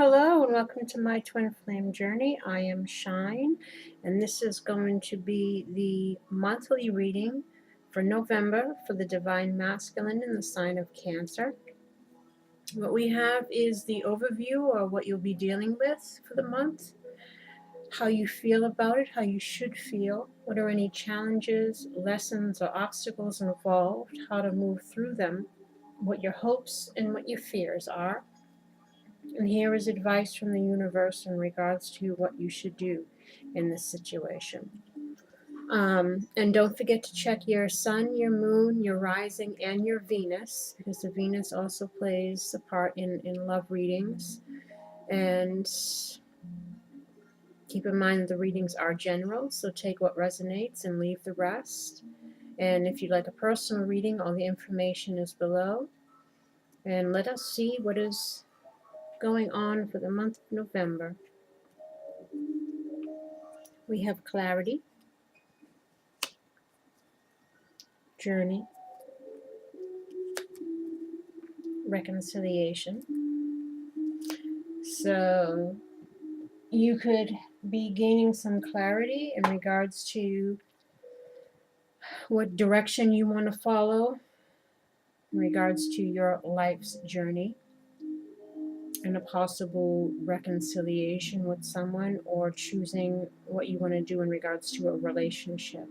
Hello and welcome to my twin flame journey. I am Shine, and this is going to be the monthly reading for November for the Divine Masculine in the sign of Cancer. What we have is the overview of what you'll be dealing with for the month, how you feel about it, how you should feel, what are any challenges, lessons, or obstacles involved, how to move through them, what your hopes and what your fears are. And here is advice from the universe in regards to what you should do in this situation. And don't forget to check your sun, your moon, your rising, and your Venus, because the Venus also plays a part in love readings. And keep in mind that the readings are general, so take what resonates and leave the rest. And if you'd like a personal reading, all the information is below. And let us see what is going on for the month of November. We have clarity, journey, reconciliation. So you could be gaining some clarity in regards to what direction you want to follow in regards to your life's journey and a possible reconciliation with someone, or choosing what you want to do in regards to a relationship.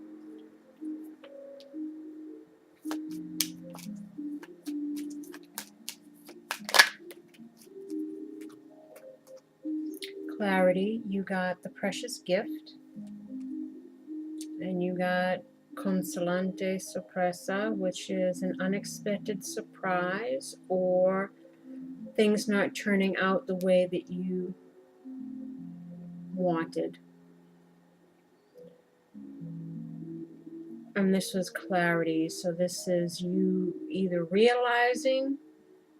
Clarity, you got the precious gift, and you got consolante sorpresa, which is an unexpected surprise or things not turning out the way that you wanted. And this was clarity. So this is you either realizing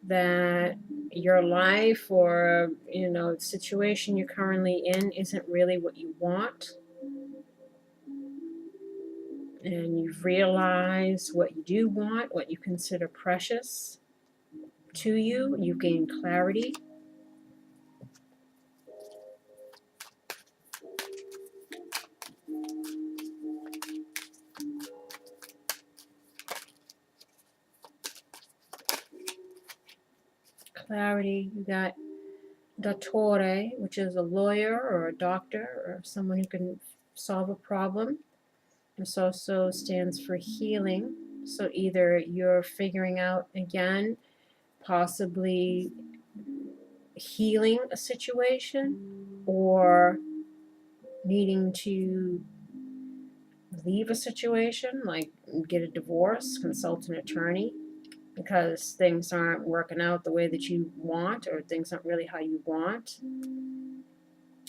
that your life or situation you're currently in isn't really what you want, and you've realized what you do want, what you consider precious to you. You've gained clarity. Clarity, you got dottore, which is a lawyer or a doctor or someone who can solve a problem. This also stands for healing. So either you're figuring out, again, possibly healing a situation, or needing to leave a situation, like get a divorce, consult an attorney, because things aren't working out the way that you want, or things aren't really how you want,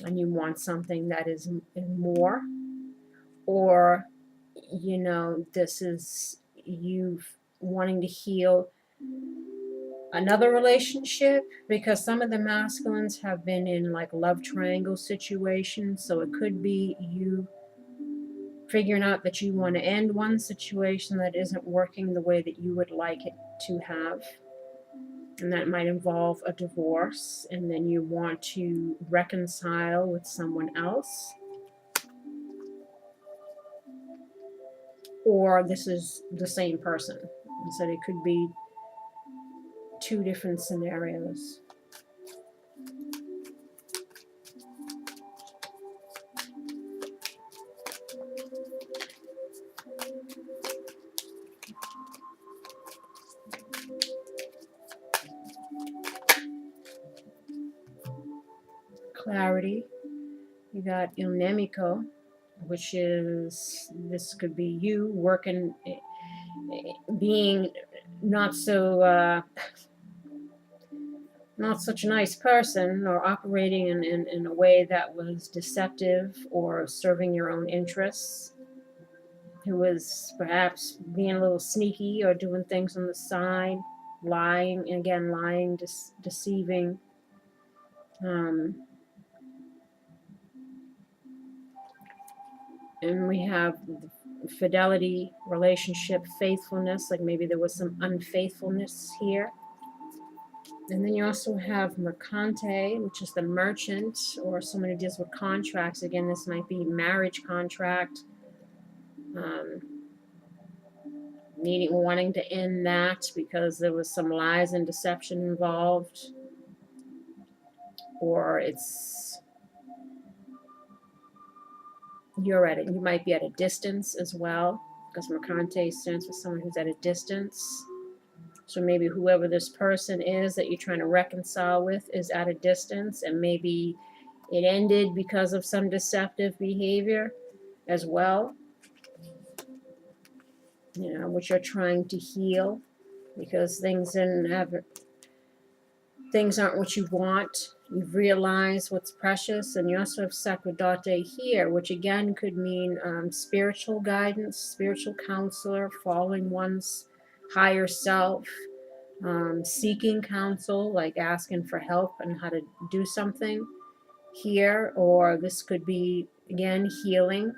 and you want something that is more. Or this is you wanting to heal another relationship, because some of the masculines have been in like love triangle situations. So it could be you figuring out that you want to end one situation that isn't working the way that you would like it to have, and that might involve a divorce, and then you want to reconcile with someone else. Or this is the same person, so it could be two different scenarios. Clarity, you got il nemico, which is, this could be you working, being not such a nice person, or operating in a way that was deceptive or serving your own interests, who was perhaps being a little sneaky or doing things on the side, lying, deceiving. And we have fidelity, relationship, faithfulness, like maybe there was some unfaithfulness here. And then you also have mercante, which is the merchant, or someone who deals with contracts. Again, this might be marriage contract, um, wanting to end that because there was some lies and deception involved, or you might be at a distance as well, because mercante stands for someone who's at a distance. So maybe whoever this person is that you're trying to reconcile with is at a distance, and maybe it ended because of some deceptive behavior as well, which you're trying to heal, because things aren't what you want. You've realized what's precious. And you also have Sacerdote here, which again could mean spiritual guidance, spiritual counselor, following one's higher self, seeking counsel, like asking for help on how to do something here. Or this could be, again, healing,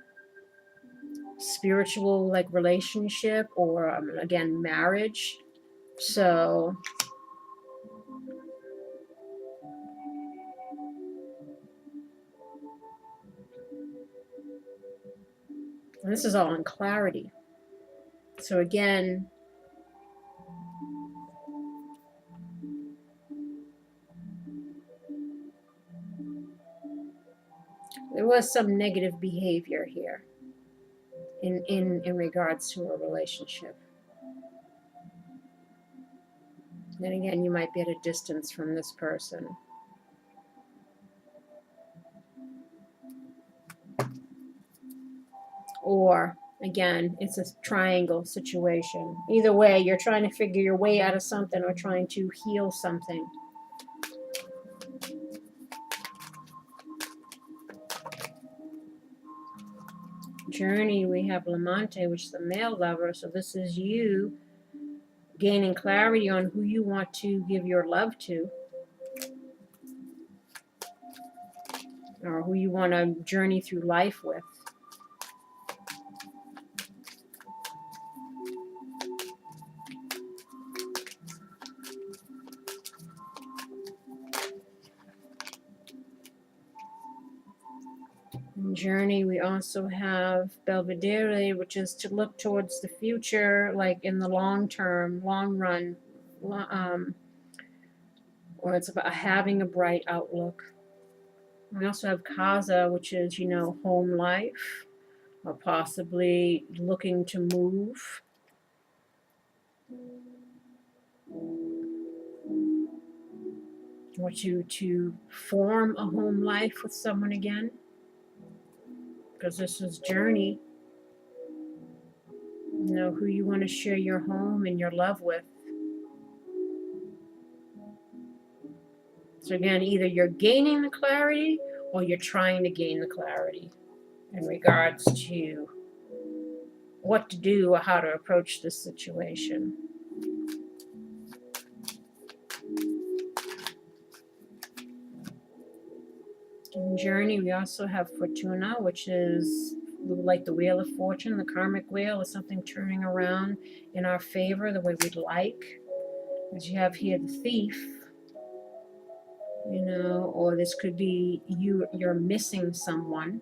spiritual, like relationship, or again, marriage. So this is all in clarity. So again, there was some negative behavior here in regards to a relationship. Then again, you might be at a distance from this person. Or again, it's a triangle situation. Either way, you're trying to figure your way out of something or trying to heal something. Journey, we have Lamante, which is the male lover. So this is you gaining clarity on who you want to give your love to, or who you want to journey through life with. In Journey, we also have Belvedere, which is to look towards the future, like in the long term, long run, or it's about having a bright outlook. We also have Casa, which is, home life, or possibly looking to move. Want you to form a home life with someone again, because this is Journey. Who you want to share your home and your love with. So again, either you're gaining the clarity or you're trying to gain the clarity in regards to what to do or how to approach this situation. In Journey, we also have Fortuna, which is like the Wheel of Fortune, the karmic wheel, is something turning around in our favor the way we'd like. As you have here the Thief, or this could be you're missing someone.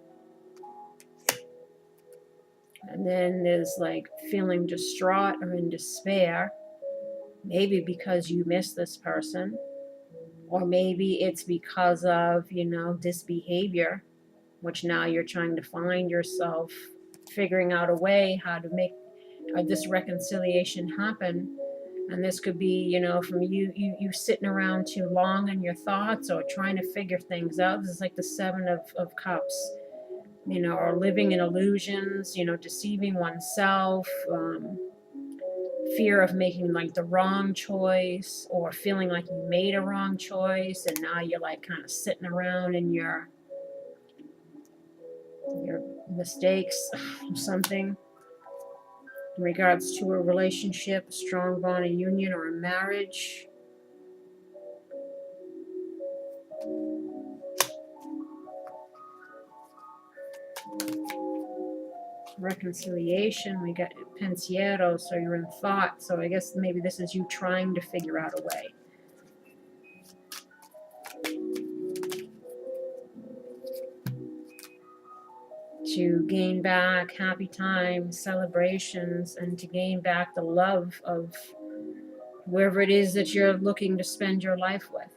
And then there's like feeling distraught or in despair, maybe because you miss this person, or maybe it's because of, this behavior, which now you're trying to find yourself figuring out a way how to make this reconciliation happen. And this could be, from you sitting around too long in your thoughts or trying to figure things out. This is like the Seven of Cups, or living in illusions, deceiving oneself, fear of making like the wrong choice, or feeling like you made a wrong choice and now you're like kind of sitting around in your mistakes or something. In regards to a relationship, a strong bond, a union, or a marriage. Reconciliation, we got pensiero, so you're in thought. So I guess maybe this is you trying to figure out a way. to gain back happy times, celebrations, and to gain back the love of wherever it is that you're looking to spend your life with.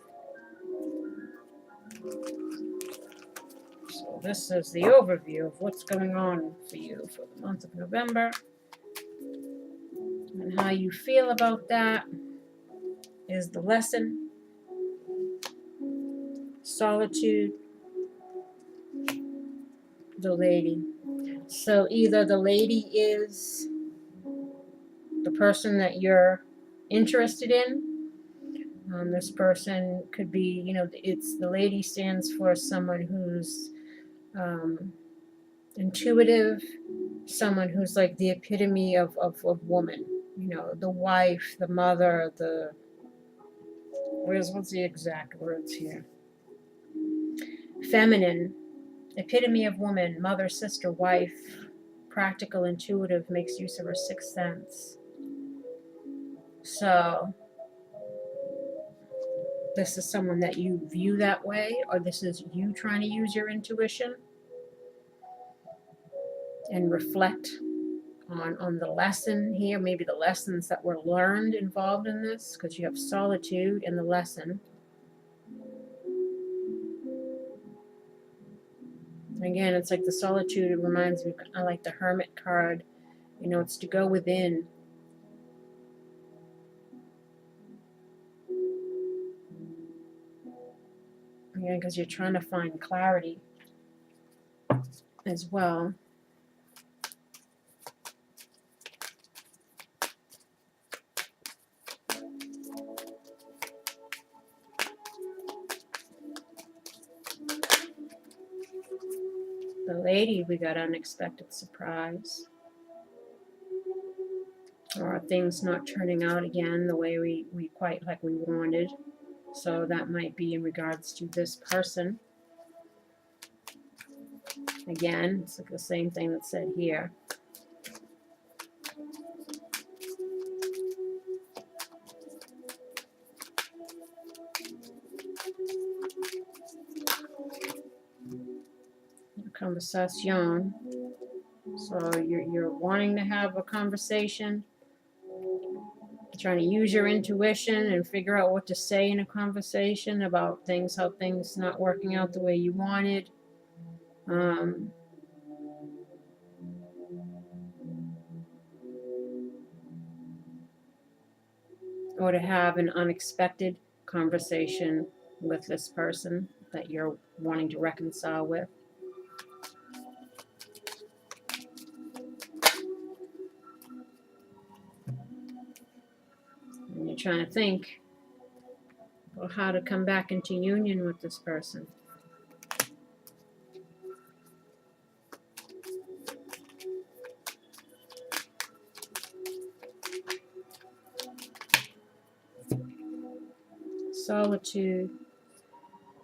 So this is the overview of what's going on for you for the month of November and how you feel about that is the lesson, solitude, the lady. So either the lady is the person that you're interested in. This person could be, it's the lady stands for someone who's intuitive, someone who's like the epitome of woman, the wife, the mother, what's the exact words here? Feminine, epitome of woman, mother, sister, wife, practical, intuitive, makes use of her sixth sense. So this is someone that you view that way, or this is you trying to use your intuition and reflect on the lesson here, maybe the lessons that were learned involved in this, because you have solitude in the lesson. Again, it's like the solitude, it reminds me, I like the Hermit card, it's to go within. Again, because you're trying to find clarity as well. The lady, we got unexpected surprise. Or things not turning out again the way we quite like we wanted. So that might be in regards to this person. Again, it's like the same thing that's said here. Conversation. So you're wanting to have a conversation, trying to use your intuition and figure out what to say in a conversation about things, how things not working out the way you wanted. Or to have an unexpected conversation with this person that you're wanting to reconcile with. And you're trying to think about how to come back into union with this person. Solitude.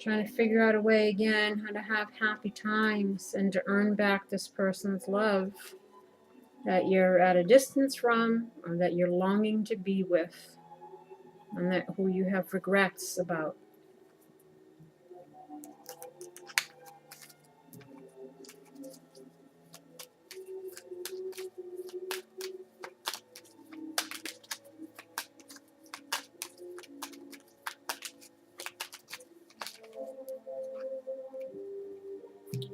Trying to figure out a way again how to have happy times and to earn back this person's love that you're at a distance from, or that you're longing to be with, and that who you have regrets about.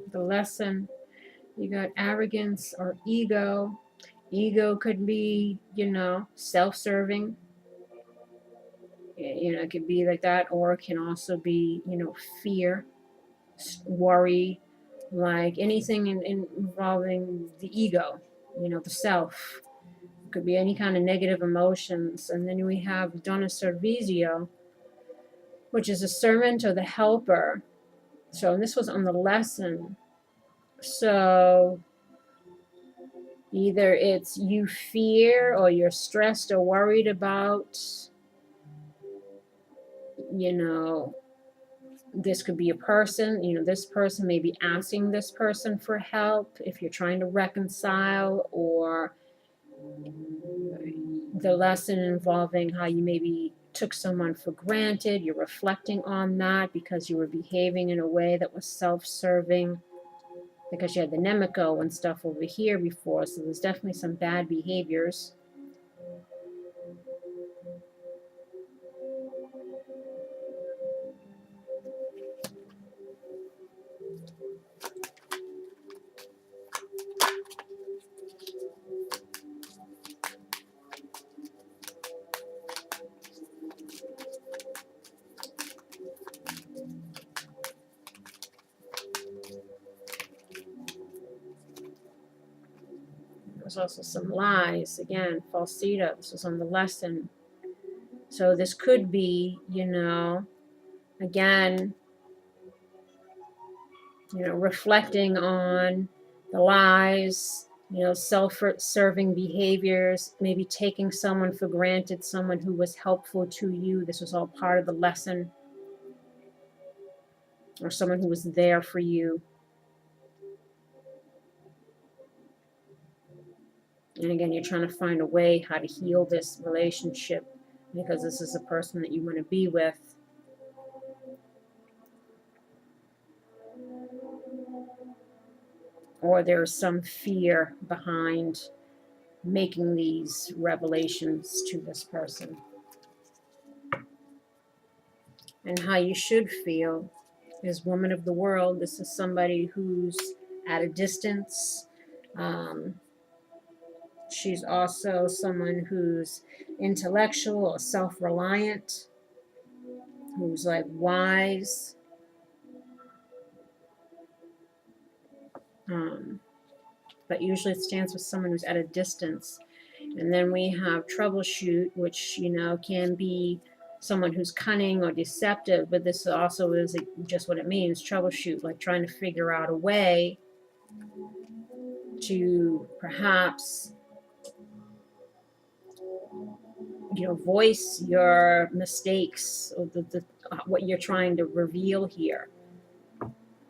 The lesson, you got arrogance or ego. Ego could be, self-serving. It could be like that, or it can also be, fear, worry, like anything involving the ego, the self. It could be any kind of negative emotions. And then we have Donna Servizio, which is a servant or the helper. So this was on the lesson. So either it's you fear or you're stressed or worried about, this could be a person, this person may be asking this person for help if you're trying to reconcile, or the lesson involving how you maybe took someone for granted. You're reflecting on that because you were behaving in a way that was self-serving. because you had the Nemiko and stuff over here before, so there's definitely some bad behaviors. There's also some lies. Again, falsita. This was on the lesson. So this could be, again, reflecting on the lies, self-serving behaviors, maybe taking someone for granted, someone who was helpful to you. This was all part of the lesson, or someone who was there for you. And again, you're trying to find a way how to heal this relationship because this is a person that you want to be with. Or there's some fear behind making these revelations to this person. And how you should feel is woman of the world. This is somebody who's at a distance. She's also someone who's intellectual or self-reliant, who's like wise. But usually it stands with someone who's at a distance. And then we have troubleshoot, which, can be someone who's cunning or deceptive, but this also is just what it means, troubleshoot, like trying to figure out a way to perhaps, voice your mistakes or what you're trying to reveal here.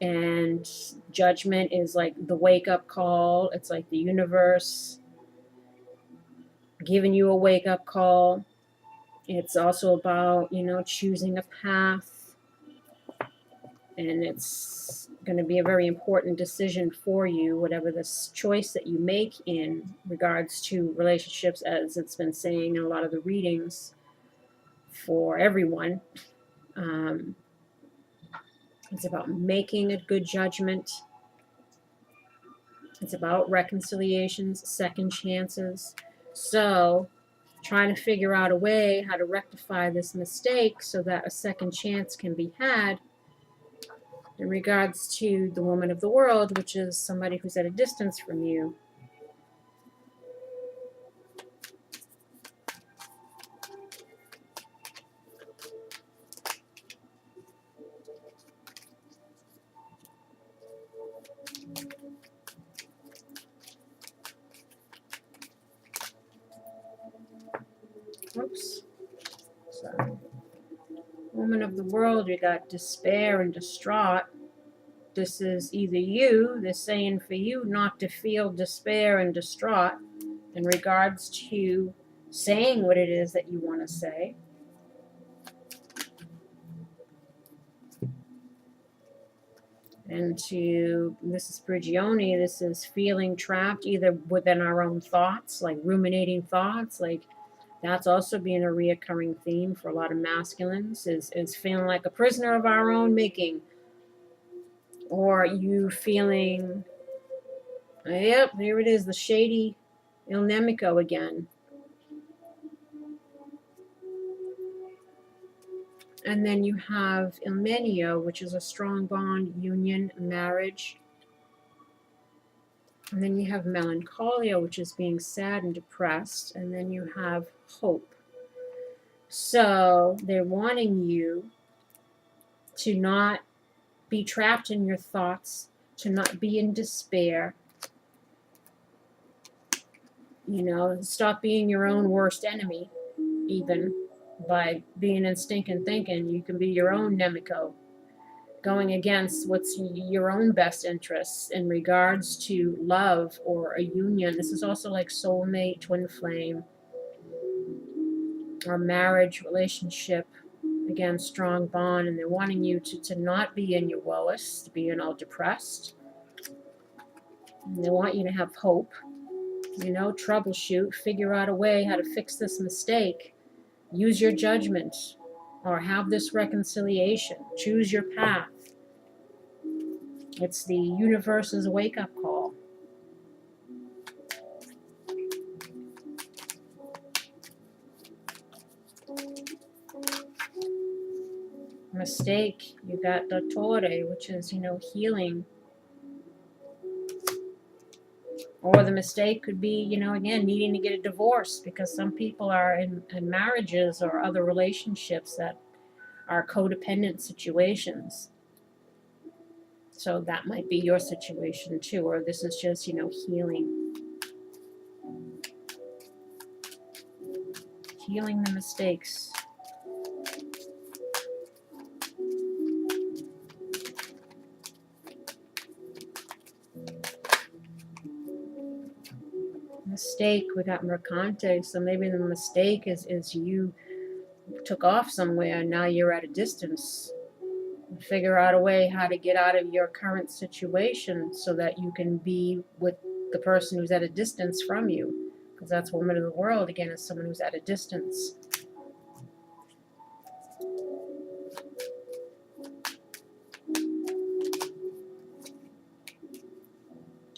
And judgment is like the wake-up call. It's like the universe giving you a wake-up call. It's also about, choosing a path. And it's going to be a very important decision for you, whatever this choice that you make in regards to relationships, as it's been saying in a lot of the readings for everyone. It's about making a good judgment. It's about reconciliations, second chances. So trying to figure out a way how to rectify this mistake so that a second chance can be had in regards to the woman of the world, which is somebody who's at a distance from you. Oops. Sorry. Woman of the world, we got despair and distraught. This is either you, they're saying for you not to feel despair and distraught in regards to saying what it is that you want to say. And this is Prigione, this is feeling trapped either within our own thoughts, like ruminating thoughts, like that's also being a reoccurring theme for a lot of masculines, is feeling like a prisoner of our own making. Or you feeling, yep, there it is, the shady Il Nemico again. And then you have Il Menio, which is a strong bond, union, marriage. And then you have melancholia, which is being sad and depressed. And then you have hope. So they're wanting you to not be trapped in your thoughts, to not be in despair. Stop being your own worst enemy, even by being in stinking thinking. You can be your own Nemico, going against what's your own best interests in regards to love or a union. This is also like soulmate, twin flame, or marriage, relationship. Again, strong bond, and they're wanting you to not be in your lowest, being all depressed. And they want you to have hope, troubleshoot, figure out a way how to fix this mistake, use your judgment, or have this reconciliation, choose your path. It's the universe's wake-up call. Mistake, you got dottore, which is, healing. Or the mistake could be, again, needing to get a divorce, because some people are in marriages or other relationships that are codependent situations. So that might be your situation too, or this is just, healing. Healing the mistakes. Mistake, we got mercante, so maybe the mistake is you took off somewhere and now you're at a distance. Figure out a way how to get out of your current situation so that you can be with the person who's at a distance from you, because that's woman of the world, again, is someone who's at a distance.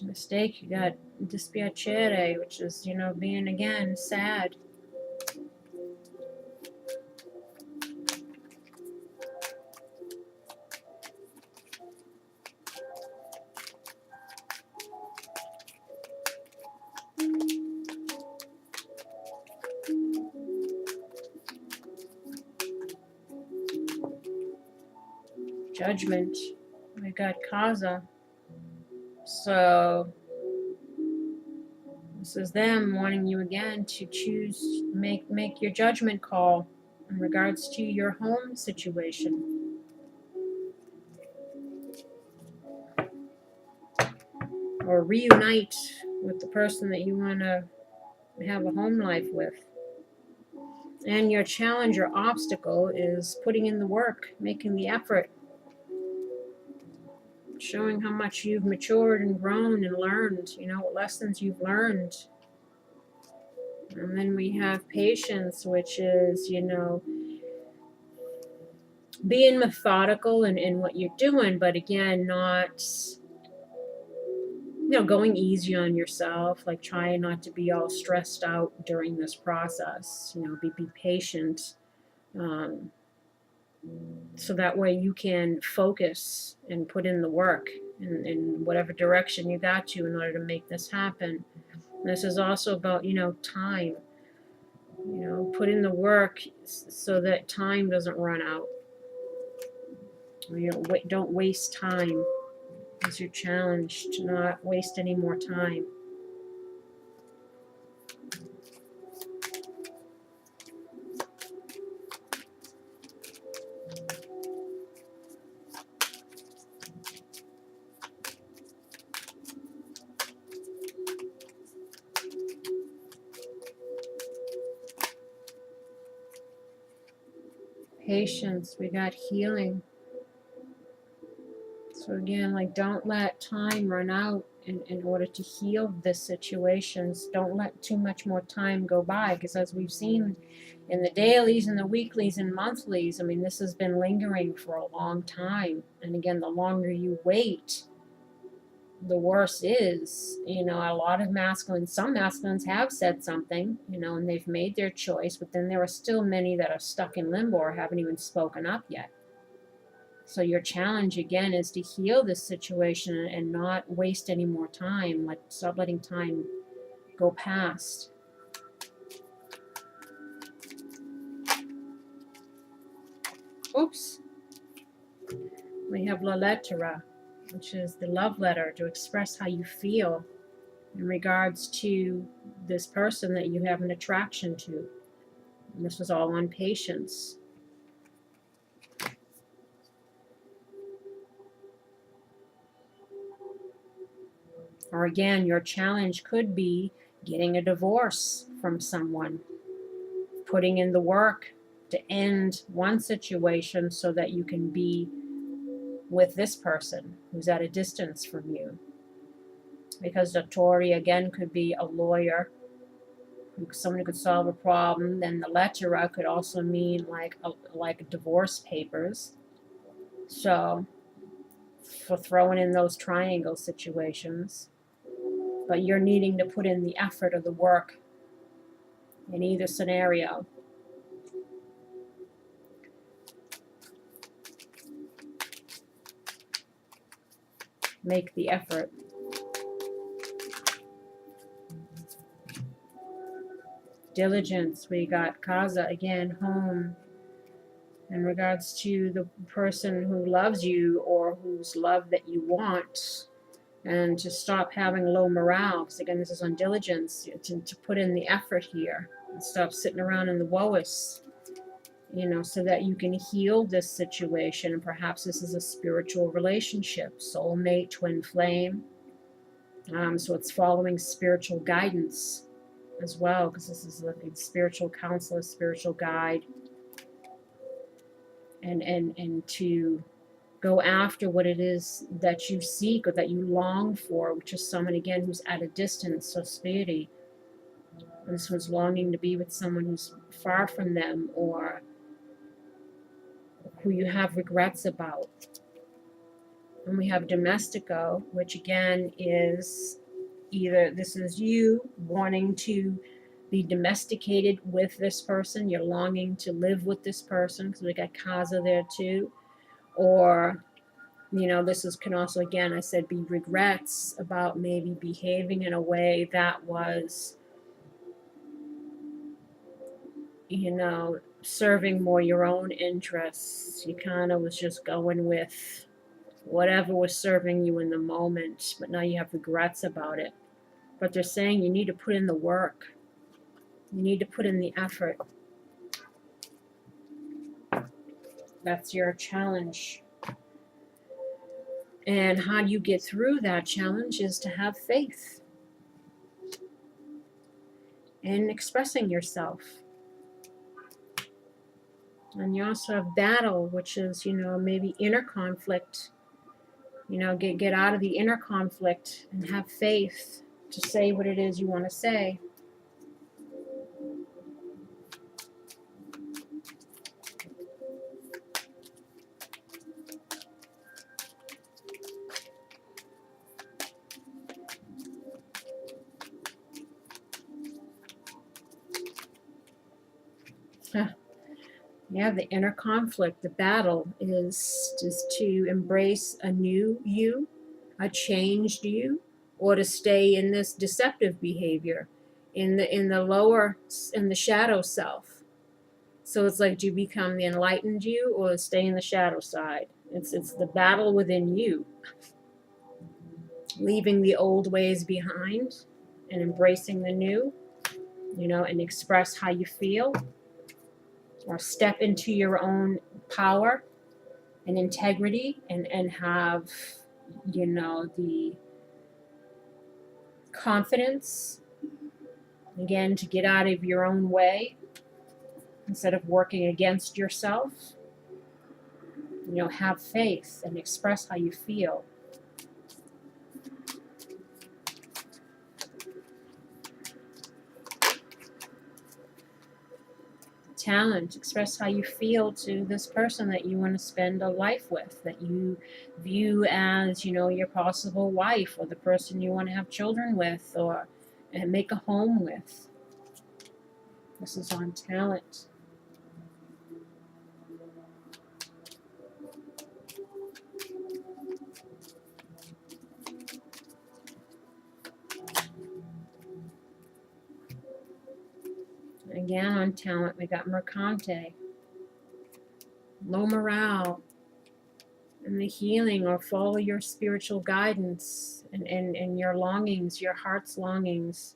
Mistake, you got dispiacere, which is, being, again, sad. Judgment, we got casa. So this is them wanting you again to choose, make your judgment call in regards to your home situation. Or reunite with the person that you want to have a home life with. And your challenge or obstacle is putting in the work, making the effort, showing how much you've matured and grown and learned, what lessons you've learned. And then we have patience, which is, being methodical in what you're doing, but again, not, going easy on yourself, like trying not to be all stressed out during this process, be patient. So that way you can focus and put in the work in whatever direction you got to in order to make this happen. This is also about, time. Put in the work so that time doesn't run out. Don't waste time. It's your challenge to not waste any more time. Patience, we got healing. So again, don't let time run out in order to heal this situations. Don't let too much more time go by, because as we've seen in the dailies and the weeklies and monthlies, this has been lingering for a long time. And again, the longer you wait, the worse is. A lot of some masculines have said something, and they've made their choice, but then there are still many that are stuck in limbo or haven't even spoken up yet. So your challenge again is to heal this situation and not waste any more time. Stop letting time go past. Oops. We have la lettera, which is the love letter, to express how you feel in regards to this person that you have an attraction to. And this was all on patience. Or again, your challenge could be getting a divorce from someone, putting in the work to end one situation so that you can be with this person who's at a distance from you. because the Tory again could be a lawyer, someone who could solve a problem. Then the lettera could also mean like divorce papers. So for throwing in those triangle situations, but you're needing to put in the effort or the work in either scenario. Make the effort. Diligence, we got casa again, home, in regards to the person who loves you or whose love that you want, and to stop having low morale, because again this is on diligence, to put in the effort here and stop sitting around in the woes, so that you can heal this situation. And perhaps this is a spiritual relationship, soulmate, twin flame, so it's following spiritual guidance as well, because this is a spiritual counselor, spiritual guide, and to go after what it is that you seek or that you long for, which is someone again who's at a distance. So spirit, this one's longing to be with someone who's far from them or who you have regrets about. And we have domestico, which again is either this is you wanting to be domesticated with this person, you're longing to live with this person, because we got casa there too, or this can also, again, I said, be regrets about maybe behaving in a way that was, serving more your own interests. You kind of was just going with whatever was serving you in the moment, but now you have regrets about it. But they're saying you need to put in the work. You need to put in the effort. That's your challenge. And how do you get through that challenge is to have faith in expressing yourself. And you also have battle, which is, maybe inner conflict. Get out of the inner conflict and have faith to say what it is you want to say. Yeah, the inner conflict, the battle is just to embrace a new you, a changed you, or to stay in this deceptive behavior, in the shadow self. So it's like, do you become the enlightened you or stay in the shadow side? It's the battle within you, leaving the old ways behind and embracing the new, and express how you feel, or step into your own power and integrity, and have, the confidence, again, to get out of your own way instead of working against yourself. Have faith and express how you feel. Talent, express how you feel to this person that you want to spend a life with, that you view as, your possible wife, or the person you want to have children with, and make a home with. This is on talent. Again, on talent, we got mercante, low morale, and the healing, or follow your spiritual guidance and your longings, your heart's longings,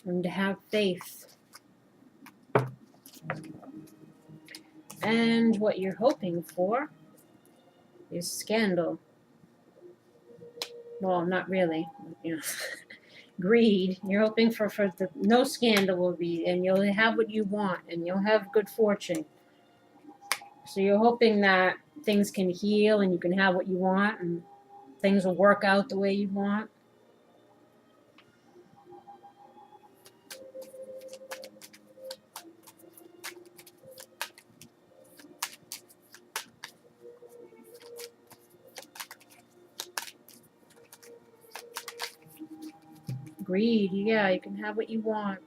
and to have faith. And what you're hoping for is scandal. Well, not really, greed. You're hoping for no scandal will be, and you'll have what you want, and you'll have good fortune. So you're hoping that things can heal and you can have what you want, and Things will work out the way you want. Greed, yeah, you can have what you want.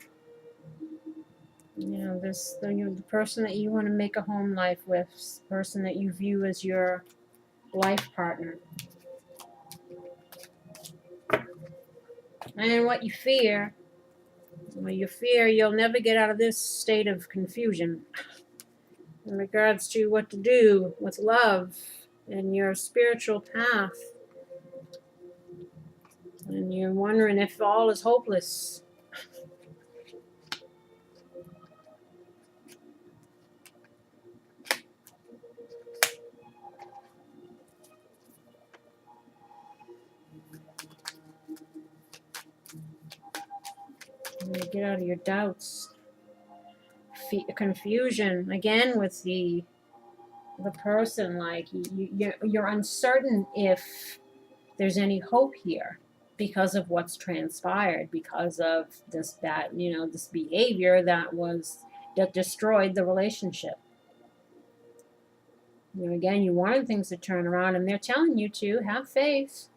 You know, the person that you want to make a home life with, the person that you view as your life partner. And what you fear, well, you fear you'll never get out of this state of confusion in regards to what to do with love and your spiritual path. And you're wondering if all is hopeless. And you get out of your doubts. Confusion, again, with the person, like you're uncertain if there's any hope here because of what's transpired, because of this behavior that destroyed the relationship. Again, you wanted things to turn around, and they're telling you to have faith,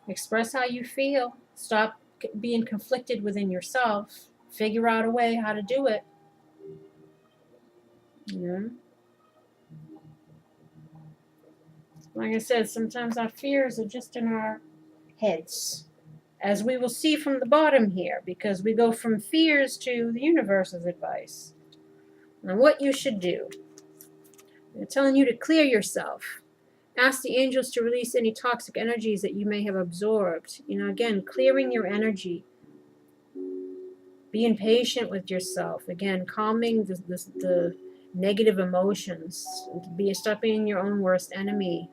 express how you feel, stop being conflicted within yourself, figure out a way how to do it. Like I said, sometimes our fears are just in our heads, as we will see from the bottom here, because we go from fears to the universe's advice. Now, what you should do. They're telling you to clear yourself. Ask the angels to release any toxic energies that you may have absorbed. Again, clearing your energy. Being patient with yourself. Again, calming the negative emotions. Stop being your own worst enemy.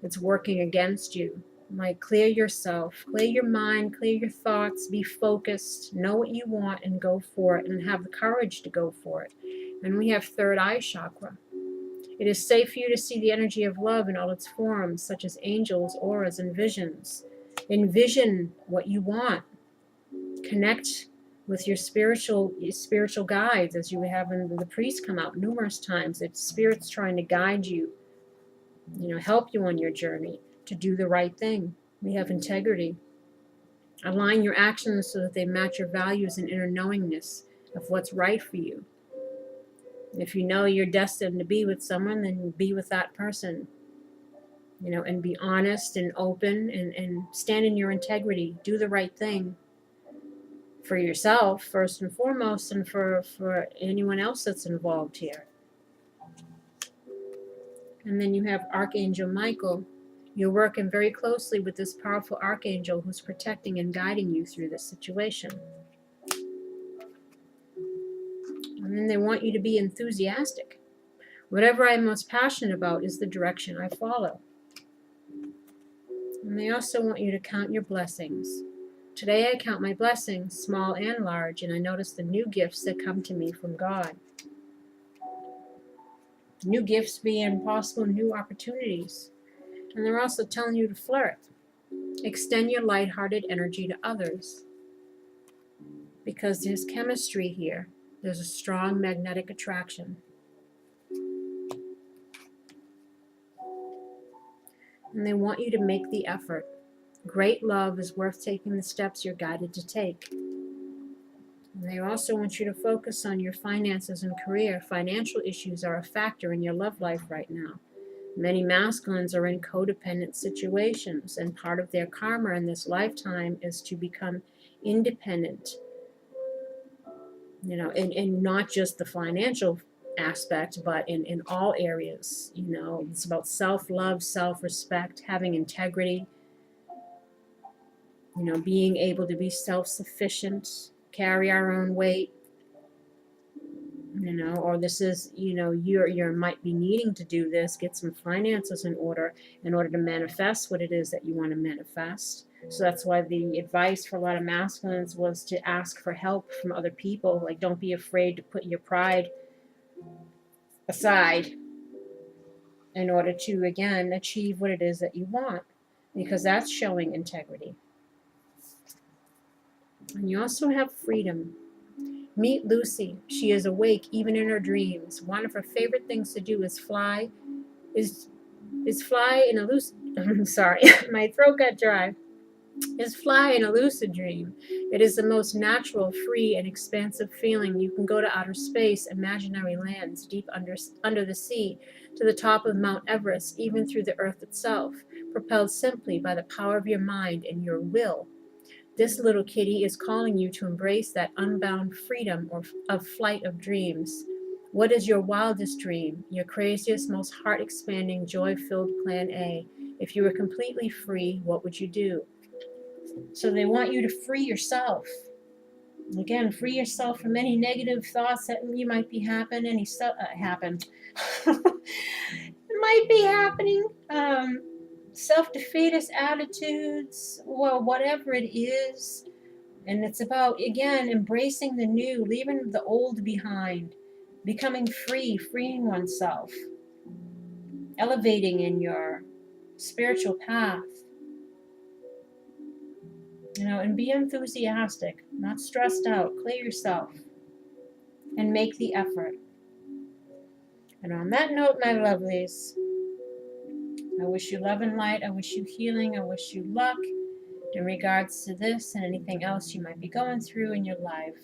It's working against you. Like, clear yourself, clear your mind, clear your thoughts, be focused, know what you want and go for it, and have the courage to go for it. And we have third eye chakra. It is safe for you to see the energy of love in all its forms, such as angels, auras, and visions. Envision what you want. Connect with your spiritual guides, as you have in the priest come out numerous times. It's spirits trying to guide you, help you on your journey to do the right thing. We have integrity. Align your actions so that they match your values and inner knowingness of what's right for you. If you know you're destined to be with someone, then be with that person. And be honest and open and stand in your integrity. Do the right thing for yourself, first and foremost, and for anyone else that's involved here. And then you have Archangel Michael. You're working very closely with this powerful archangel who's protecting and guiding you through this situation. And then they want you to be enthusiastic. Whatever I'm most passionate about is the direction I follow. And they also want you to count your blessings. Today I count my blessings, small and large, and I notice the new gifts that come to me from God. New gifts being possible, new opportunities. And they're also telling you to flirt. Extend your lighthearted energy to others. Because there's chemistry here. There's a strong magnetic attraction. And they want you to make the effort. Great love is worth taking the steps you're guided to take. And they also want you to focus on your finances and career. Financial issues are a factor in your love life right now. Many masculines are in codependent situations, and part of their karma in this lifetime is to become independent. In not just the financial aspect, but in all areas. It's about self-love, self-respect, having integrity, being able to be self-sufficient, carry our own weight, or this is, you might be needing to do this, get some finances in order to manifest what it is that you want to manifest. So that's why the advice for a lot of masculines was to ask for help from other people. Like, don't be afraid to put your pride aside in order to, again, achieve what it is that you want. because that's showing integrity. And you also have freedom. Meet Lucy. She is awake even in her dreams. One of her favorite things to do is fly. Is fly in a lucid. I'm sorry, my throat got dry. Is fly in a lucid dream. It is the most natural, free, and expansive feeling. You can go to outer space, imaginary lands, deep under the sea, to the top of Mount Everest, even through the earth itself, propelled simply by the power of your mind and your will. This little kitty is calling you to embrace that unbound freedom of flight of dreams. What is your wildest dream? Your craziest, most heart-expanding, joy-filled plan A? If you were completely free, what would you do? So they want you to free yourself. Again, free yourself from any negative thoughts that you might be happening. Might be happening. Self-defeatist attitudes, well, whatever it is. And it's about, again, embracing the new, leaving the old behind, becoming free, freeing oneself, elevating in your spiritual path, and be enthusiastic, not stressed out. Clear yourself and make the effort. And on that note, my lovelies, I wish you love and light. I wish you healing. I wish you luck in regards to this and anything else you might be going through in your life.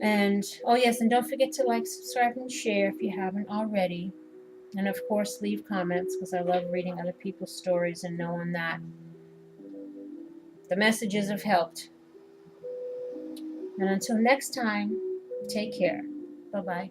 And, oh yes, and don't forget to like, subscribe, and share if you haven't already. And of course, leave comments, because I love reading other people's stories and knowing that the messages have helped. And until next time, take care. Bye-bye.